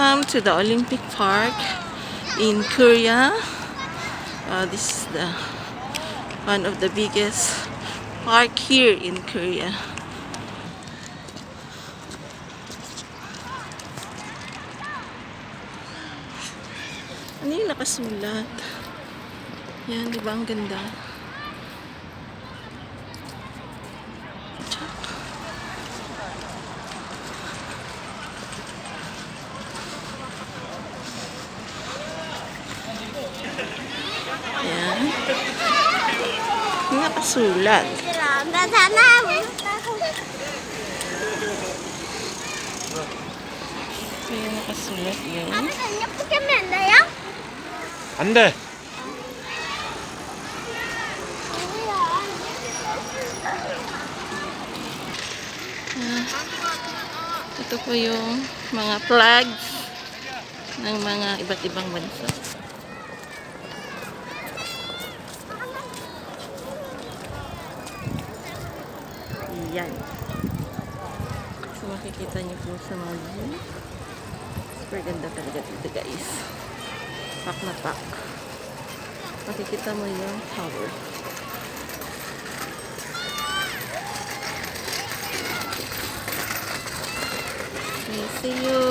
Welcome to the Olympic Park in Korea. This is one of the biggest park here in Korea. Ano yung nakasulat? Yan, di ba ang ganda? Ayan. Yung nakasulat. Ayan, nakasulat yun. 안 돼. Ito po yung mga flags ng mga iba't ibang bansa. Yan. So makikita niyo po sa mga view. Super ganda talaga dito, guys. Pak na pak. Makikita mo yung tower. Okay, see you.